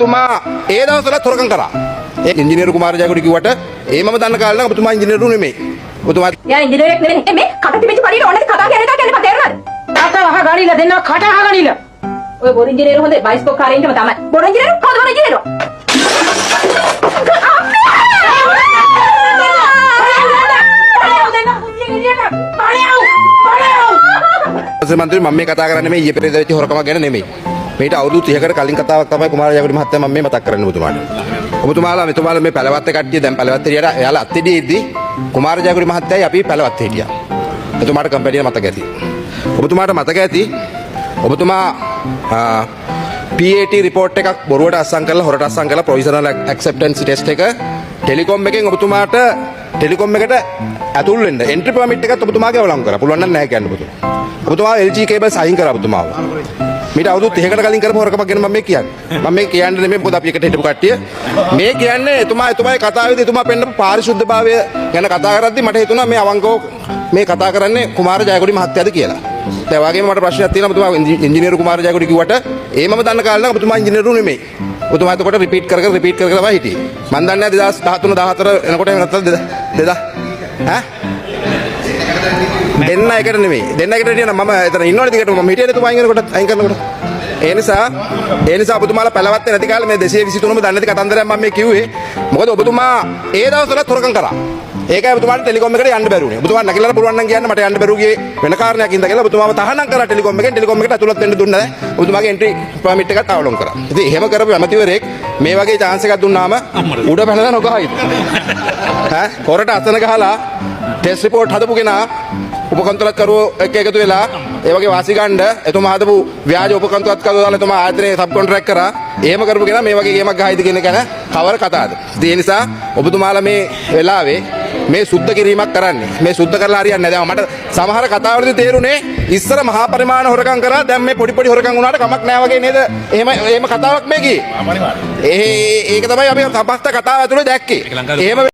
තුමා ඒ දවස්වල තොරකම් කරා. ඒ ඉංජිනේරු කුමාර ජයකොඩි කිව්වට ඒ මම දන්න කාලේ නම් ඔබතුමා ඉංජිනේරු නෙමෙයි. ඔබතුමා යා ඉංජිනේරෙක් නෙමෙයි මේ කට තිබිච්ච පරිදි ඕනේ කතා කියන එක කියන්නේ තේරුණාද? කට වහ ගානිලා දෙන්නා කට අහගනිලා. ඔය බොරු ඉංජිනේරු හොඳේ බයිස්කෝප් කාරේන්ටම තමයි. බොරු ඉංජිනේරු කොහොමද බොරු ඉංජිනේරු? මන්ත්‍රී මම මේ කතා කරන්නේ මේ ඊයේ පෙරේද වෙච්ච හොරකමක් ගැන නෙමෙයි. මේට අවුරුදු 30කට කලින් කතාවක් තමයි කුමාර ජයකොඩි මහත්තයා මම මේ මතක් කරන්නේ ඔබතුමාට. ඔබතුමාලා මේ පැලවත්තේ කට්ටිය දැන් පැලවත්තේ හිටියට එයාලා අත්තිඩියේදී කුමාර ජයකොඩි මහත්තයයි අපි පැලවත්තේ හිටියා. එතුමාට කම්පැනි එක මතක ඇති. ඔබතුමාට මතක ඇති. ඔබතුමා PAT report එකක් බොරුවට අස්සම් කරලා හොරට අස්සම් කරලා provisional acceptance test එක ටෙලිකොම් එකෙන් ඔබතුමාට ටෙලිකොම් එකට ඇතුල් වෙන්න entry permit එකත් ඔබතුමාගේ අවලංගු කරා. පුළුවන් නම් නැහැ කියන්න ඔබතුමා. ඔබතුමා LG cable සයින් කරා ඔබතුමාව. මීට අවුරුදු 30කට කලින් කරපු හොරකමක් ගැන මම මේ කියන්නේ. මම මේ කියන්නේ නෙමෙයි මොකද අපි එකට හිටපු කට්ටිය. මේ කියන්නේ එතුමාගේ කතාවේදී එතුමා පෙන්නපු පාරිශුද්ධභාවය ගැන කතා කරද්දි මට හිතුණා මේ අවංකව මේ කතා කරන්නේ කුමාර ජයකොඩි මහත්තයාද කියලා. ඒ වගේම මට ප්‍රශ්නයක් තියෙනවා ඔබතුමා ඉංජිනේරු කුමාර ජයකොඩි කිව්වට ඒ මම දන්න කාලේ නම් ඔබතුමා ඉංජිනේරු නෙමෙයි. ඔබතුමා එතකොට රිපීට් කර තමයි හිටියේ. මම දන්නේ නැහැ 2013 14 එනකොට එහෙම නැත්නම් 2000 ඈ දෙන්න එකට නෙමෙයි. දෙන්න එකට හිටියනම් මම එතන ඉන්නවනේ දිගට මම හිටියේ තුමා අයින් කරනකොට. ඒ නිසා ඔබතුමාලා පැලවත්තේ නැති කාලේ මේ 223ම දන්නේ නැති කතන්දරයක් මම මේ කිව්වේ. මොකද ඔබතුමා ඒ දවස්වල තොරකම් කරා. ඒකයි ඔබතුමාට ටෙලිකොම් එකට යන්න බැරි වුණේ. ඔබතුමා නැගිලා පුළුවන් නම් කියන්න මට යන්න බැරුව ගියේ වෙන කාරණයක් ඉඳලා කියලා ඔබතුමාව තහනම් කරා ටෙලිකොම් එකට ඇතුළත් වෙන්න දුන්නා නැහැ. ඔබතුමාගේ එන්ට්‍රි පර්මිට් එකත් අවලංගු කරා. ඉතින් එහෙම කරපු ඇමතිවරයෙක් මේ වගේ chance එකක් දුන්නාම උඩ පැනලා නොගහයිද? ඈ කොරට අතන ගහලා ටෙස්ට් රිපෝට් හදපු කෙනා උපකන්ත්‍රාත්කරුවෝ එක්ක එකතු වෙලා ඒ වගේ වාසි ගන්න එතුමා හදපු ව්‍යාජ උපකන්ත්‍රාත්කරුවෝ දාලා එතුමා ආයතනයේ සබ් කොන්ට්‍රැක්ට් කරා. එහෙම කරපු කෙනා මේ වගේ ගේමක් ගහයිද කියන එක කවර කතාවද? ඒ නිසා ඔබතුමාලා මේ වෙලාවේ මේ සුද්ධ කිරීමක් කරන්නේ. මේ සුද්ධ කරලා හරියන්නේ නැහැ. මට සමහර කතාවලදී තේරුනේ ඉස්සර මහා පරිමාණ හොරකම් කරා දැන් මේ පොඩි හොරකම් වුණාට කමක් නැහැ වගේ නේද? එහෙම කතාවක් මේ ගියේ. ඒක තමයි අපි සමස්ත කතාව ඇතුලේ දැක්කේ. එහෙම